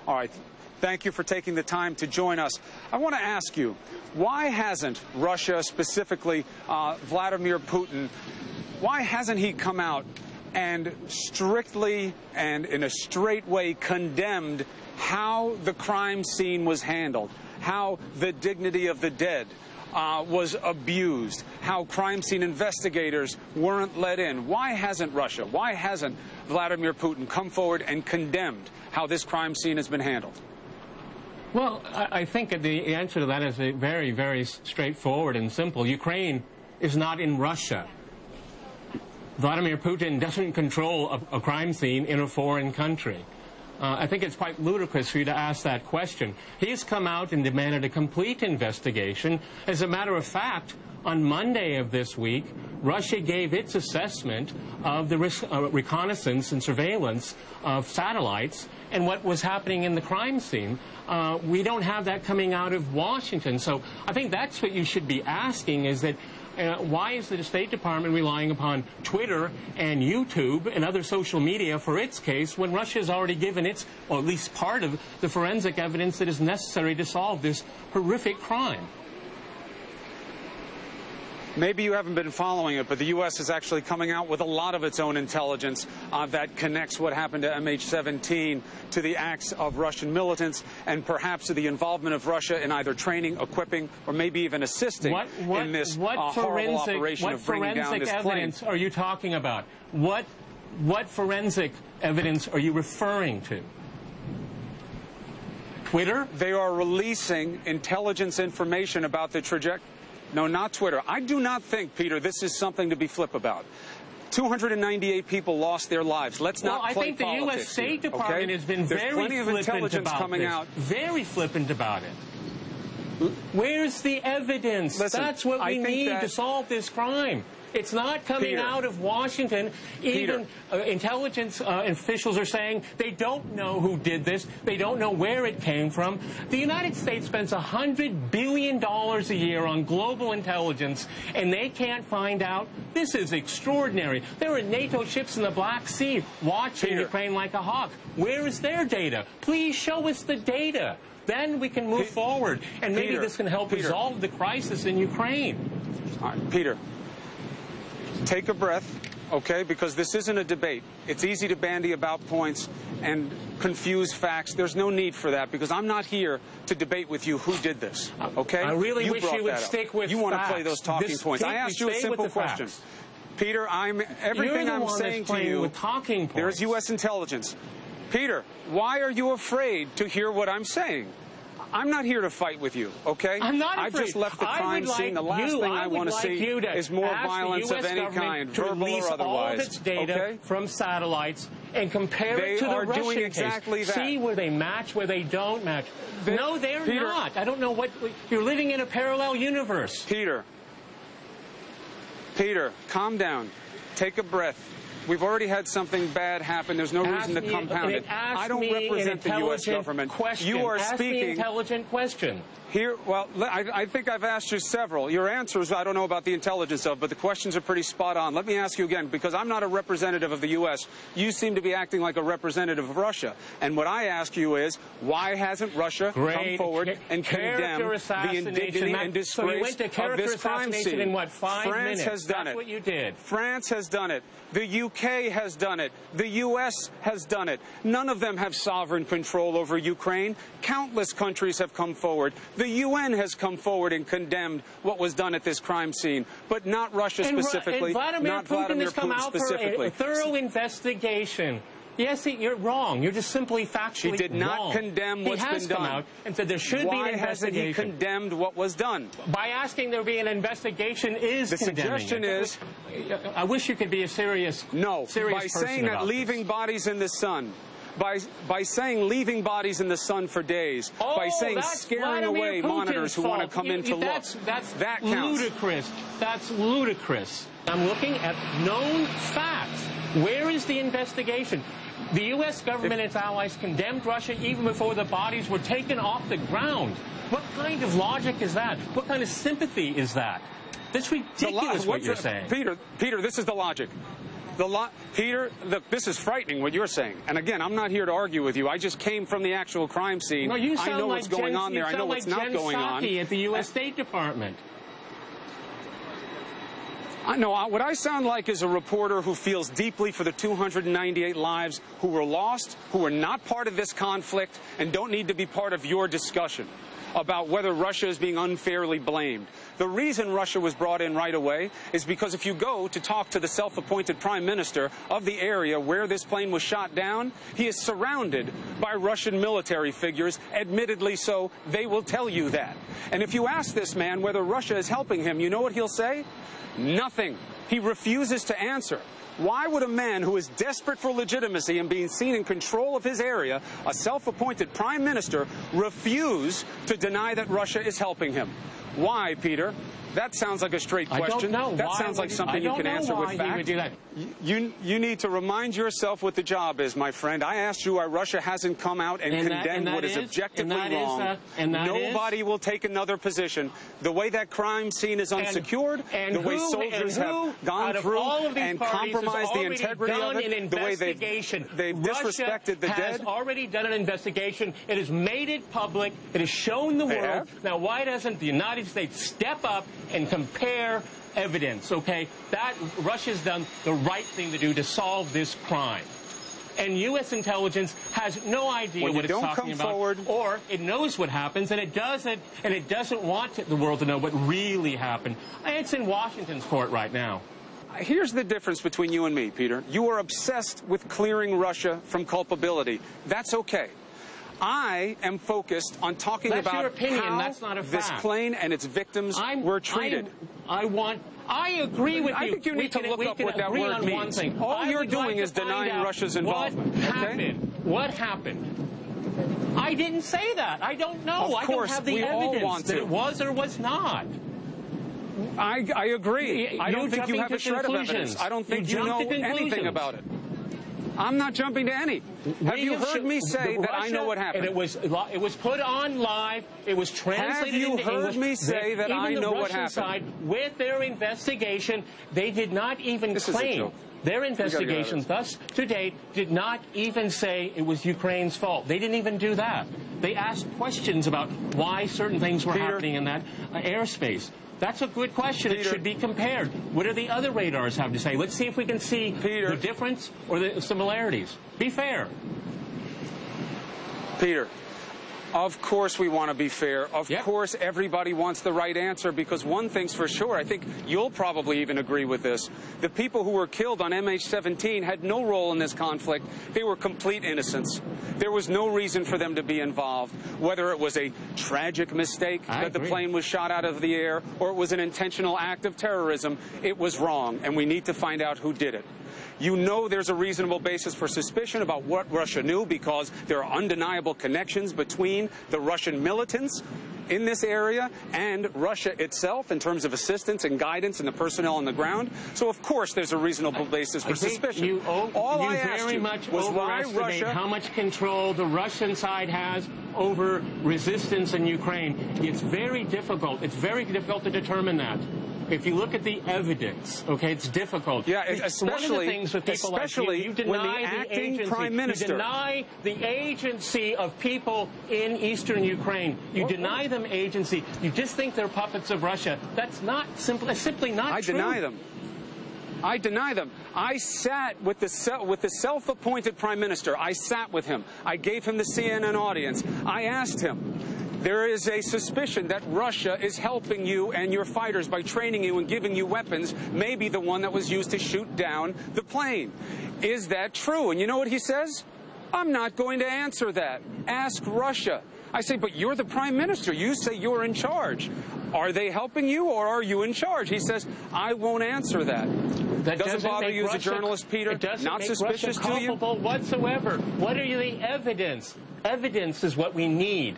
All right. Thank you for taking the time to join us. I want to ask you, why hasn't Russia, specifically Vladimir Putin, why hasn't he come out and strictly and in a straight way condemned how the crime scene was handled, how the dignity of the dead was abused, how crime scene investigators weren't let in? Why hasn't Russia, why hasn't Vladimir Putin come forward and condemned how this crime scene has been handled? Well, I think the answer to that is very, very straightforward and simple. Ukraine is not in Russia. Vladimir Putin doesn't control a crime scene in a foreign country. I think it's quite ludicrous for you to ask that question. He's come out and demanded a complete investigation. As a matter of fact, on Monday of this week, Russia gave its assessment of the reconnaissance and surveillance of satellites and what was happening in the crime scene. We don't have that coming out of Washington. So I think that's what you should be asking, is that why is the State Department relying upon Twitter and YouTube and other social media for its case when Russia has already given its, or at least part of, the forensic evidence that is necessary to solve this horrific crime? Maybe you haven't been following it, but the U.S. is actually coming out with a lot of its own intelligence that connects what happened to MH17 to the acts of Russian militants and perhaps to the involvement of Russia in either training, equipping, or maybe even assisting in this horrible operation of bringing down this plane. What forensic evidence are you talking about? What forensic evidence are you referring to? Twitter? They are releasing intelligence information about the trajectory. No, not Twitter. I do not think, Peter, this is something to be flip about. 298 people lost their lives. Let's not play politics. I think the U.S. State Department has been very flippant about this. Very flippant about it. Where's the evidence? Listen, that's what we need to solve this crime. It's not coming out of Washington. Even intelligence officials are saying they don't know who did this. They don't know where it came from. The United States spends $100 billion a year on global intelligence, and they can't find out. This is extraordinary. There are NATO ships in the Black Sea watching Ukraine like a hawk. Where is their data? Please show us the data. Then we can move forward, and maybe this can help resolve the crisis in Ukraine. All right, Peter. Take a breath, okay, because this isn't a debate. It's easy to bandy about points and confuse facts. There's no need for that, because I'm not here to debate with you who did this, okay? I really wish you would stick with facts. You want to play those talking points. I asked you a simple question. Peter, everything I'm saying to you, there's U.S. intelligence. Peter, why are you afraid to hear what I'm saying? I'm not here to fight with you, okay? I'm not afraid. I've just left the crime scene. The last thing I want to see is more violence of any kind, verbal or otherwise. All of its data from satellites and compare it to the Russian case. They are doing exactly that. See where they match, where they don't match. No, they're not. I don't know what... You're living in a parallel universe. Peter, calm down. Take a breath. We've already had something bad happen. There's no reason to compound it. I don't represent the U.S. government. You are speaking. Ask me an intelligent question. Here, well, I think I've asked you several. Your answers, I don't know about the intelligence of, but the questions are pretty spot on. Let me ask you again, because I'm not a representative of the U.S. You seem to be acting like a representative of Russia. And what I ask you is, why hasn't Russia come forward and condemned the indignity and disgrace of this crime scene? In what, 5 minutes? France has done it. That's what you did. France has done it. The UK has done it. The U.S. has done it. None of them have sovereign control over Ukraine. Countless countries have come forward. The UN has come forward and condemned what was done at this crime scene, but not Russia specifically, not Vladimir Putin specifically. A thorough investigation. Yes, you're wrong. You're just simply factually wrong. He did not condemn what's been done. He has come out and said there should be an investigation. Why hasn't he condemned what was done? By asking there be an investigation is condemning. The suggestion is... I wish you could be a serious person about this. By saying that leaving bodies in the sun... By saying leaving bodies in the sun for days, by saying scaring away monitors who want to come in to look, that counts. Ludicrous. That's ludicrous. I'm looking at known facts. Where is the investigation? The U.S. government and its allies condemned Russia even before the bodies were taken off the ground. What kind of logic is that? What kind of sympathy is that? That's ridiculous what you're saying. Peter, this is the logic. Peter, look, this is frightening what you're saying. And again, I'm not here to argue with you. I just came from the actual crime scene. No, you sound I know like what's going on there. I know what's not going on. At the U.S. State Department. I know what I sound like is a reporter who feels deeply for the 298 lives who were lost, who were not part of this conflict, and don't need to be part of your discussion about whether Russia is being unfairly blamed. The reason Russia was brought in right away is because if you go to talk to the self-appointed prime minister of the area where this plane was shot down, he is surrounded by Russian military figures, admittedly so. They will tell you that. And if you ask this man whether Russia is helping him, you know what he'll say? Nothing. He refuses to answer. Why would a man who is desperate for legitimacy and being seen in control of his area, a self-appointed prime minister, refuse to deny that Russia is helping him? Why, Peter? That sounds like a straight question. I don't know. That sounds like something you can answer with fact. He would do that. You need to remind yourself what the job is, my friend. I asked you why Russia hasn't come out and condemned what is objectively wrong. Nobody will take another position. The way that crime scene is unsecured, the way soldiers have gone through and compromised the integrity of it, the way they've disrespected the dead. Russia has already done an investigation. It has made it public. It has shown the world. Now, why doesn't the United States step up and compare evidence, okay? That Russia's done the right thing to do to solve this crime. And U.S. intelligence has no idea what it's talking about, or it knows what happens, and it doesn't want the world to know what really happened. It's in Washington's court right now. Here's the difference between you and me, Peter. You are obsessed with clearing Russia from culpability. That's okay. I am focused on talking about your opinion. how That's not a this fact. plane and its victims were treated. I agree with you. I think you need to look up what that word means. All you're doing is denying Russia's involvement. What happened? I didn't say that. I don't know. Of course, I don't have the evidence that it was or was not. I agree. I don't think you have a shred of evidence. I don't think you know anything about it. I'm not jumping to any. Have you heard me say that I know what happened? And it was put on live. It was translated into English. Have you heard me say that I know what happened? Even the Russian side, with their investigation, they did not even claim. Their investigations thus to date did not even say it was Ukraine's fault. They didn't even do that. They asked questions about why certain things were happening in that airspace. That's a good question. It should be compared. What do the other radars have to say? Let's see if we can see the difference or the similarities. Be fair. Peter, of course we want to be fair. Of course everybody wants the right answer, because one thing's for sure, I think you'll probably even agree with this. The people who were killed on MH17 had no role in this conflict. They were complete innocents. There was no reason for them to be involved, whether it was a tragic mistake that the plane was shot out of the air or it was an intentional act of terrorism. It was wrong, and we need to find out who did it. You know there's a reasonable basis for suspicion about what Russia knew, because there are undeniable connections between the Russian militants in this area and Russia itself in terms of assistance and guidance and the personnel on the ground. So, of course, there's a reasonable basis for suspicion. All I asked you was why Russia... how much control the Russian side has over resistance in Ukraine. It's very difficult. It's very difficult to determine that. If you look at the evidence, okay, it's difficult. Yeah, especially, one of the things with people like you deny when the acting prime minister, you deny the agency of people in eastern Ukraine. You deny them agency. You just think they're puppets of Russia. That's simply not true. I deny them. I sat with the self-appointed prime minister. I sat with him. I gave him the CNN audience. I asked him, there is a suspicion that Russia is helping you and your fighters by training you and giving you weapons, maybe the one that was used to shoot down the plane. Is that true? And you know what he says? I'm not going to answer that. Ask Russia. I say, but you're the prime minister. You say you're in charge. Are they helping you, or are you in charge? He says, I won't answer that. That doesn't bother you as a journalist, Peter? It doesn't not make suspicious Russia to you? culpable whatsoever. What are the evidence? Evidence is what we need.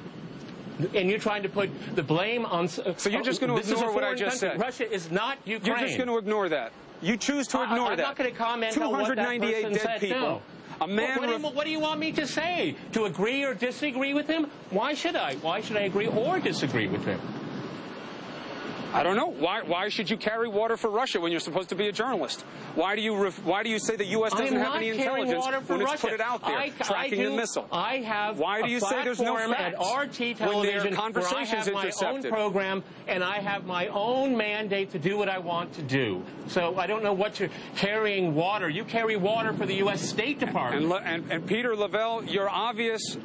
And you're trying to put the blame on... So you're just going to ignore what I just said? Russia is not Ukraine. You're just going to ignore that? You choose to ignore that? I'm not going to comment on what that person 298 dead said, people. no. A man what do you want me to say? To agree or disagree with him? Why should I? Why should I agree or disagree with him? I don't know. Why should you carry water for Russia when you're supposed to be a journalist? Why do you say the U.S. doesn't have any intelligence when it's put it out there, tracking the missile? I have Why do you say there's no at RT television where I have my own program and I have my own mandate to do what I want to do. So I don't know what you're carrying water. You carry water for the U.S. State Department. And Peter Lavelle, your obvious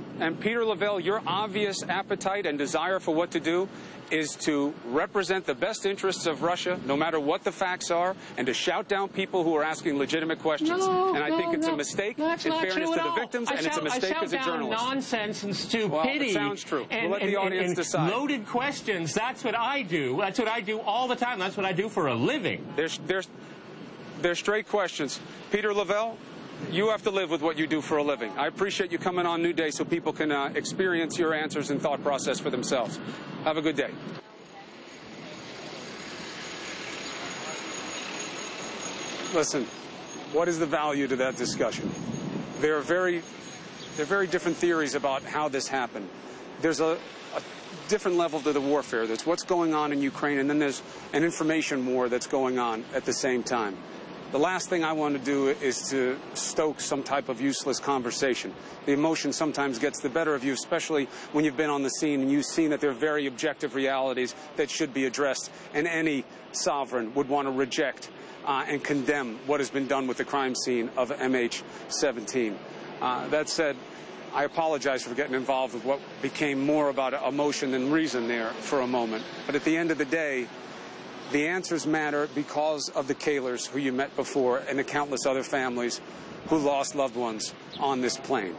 appetite and desire for what to do is to represent the best interests of Russia, no matter what the facts are, and to shout down people who are asking legitimate questions. And I think it's a mistake in fairness to the victims, and it's a mistake as a journalist. Nonsense and stupidity. Well, it sounds true. We'll let the audience decide. Loaded questions. That's what I do. That's what I do all the time. That's what I do for a living. They're straight questions. Peter Lavelle, you have to live with what you do for a living. I appreciate you coming on New Day so people can experience your answers and thought process for themselves. Have a good day. Listen, what is the value to that discussion? There are very different theories about how this happened. There's a different level to the warfare. There's what's going on in Ukraine, and then there's an information war that's going on at the same time. The last thing I want to do is to stoke some type of useless conversation. The emotion sometimes gets the better of you, especially when you've been on the scene and you've seen that there are very objective realities that should be addressed, and any sovereign would want to reject and condemn what has been done with the crime scene of MH17. That said, I apologize for getting involved with what became more about emotion than reason there for a moment. But at the end of the day, the answers matter because of the Kahlers who you met before and the countless other families who lost loved ones on this plane.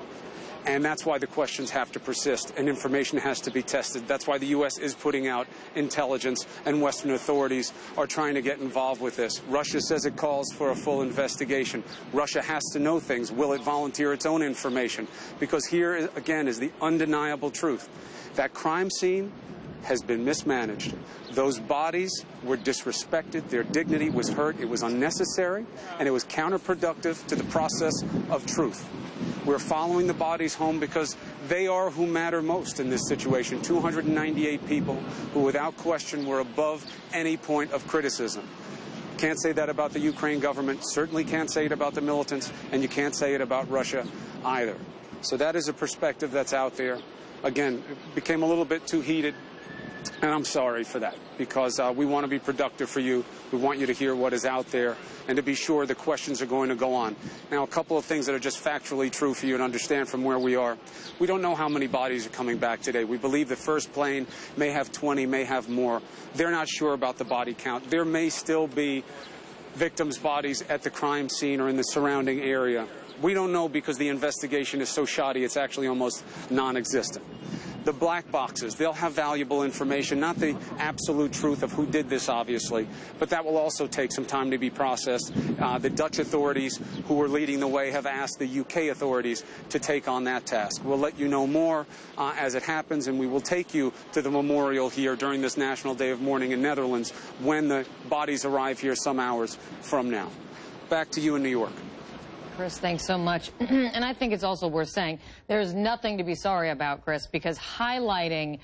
And that's why the questions have to persist and information has to be tested. That's why the U.S. is putting out intelligence and Western authorities are trying to get involved with this. Russia says it calls for a full investigation. Russia has to know things. Will it volunteer its own information? Because here, again, is the undeniable truth. That crime scene has been mismanaged. Those bodies were disrespected. Their dignity was hurt. It was unnecessary, and it was counterproductive to the process of truth. We're following the bodies home because they are who matter most in this situation. 298 people who, without question, were above any point of criticism. Can't say that about the Ukraine government. Certainly can't say it about the militants, and you can't say it about Russia either. So that is a perspective that's out there. Again, it became a little bit too heated. And I'm sorry for that, because we want to be productive for you. We want you to hear what is out there and to be sure the questions are going to go on. Now, a couple of things that are just factually true for you to understand from where we are. We don't know how many bodies are coming back today. We believe the first plane may have 20, may have more. They're not sure about the body count. There may still be victims' bodies at the crime scene or in the surrounding area. We don't know because the investigation is so shoddy, it's actually almost non-existent. The black boxes, they'll have valuable information, not the absolute truth of who did this, obviously, but that will also take some time to be processed. The Dutch authorities who were leading the way have asked the UK authorities to take on that task. We'll let you know more as it happens, and we will take you to the memorial here during this National Day of Mourning in Netherlands when the bodies arrive here some hours from now. Back to you in New York. Chris, thanks so much. And I think it's also worth saying there's nothing to be sorry about, Chris, because highlighting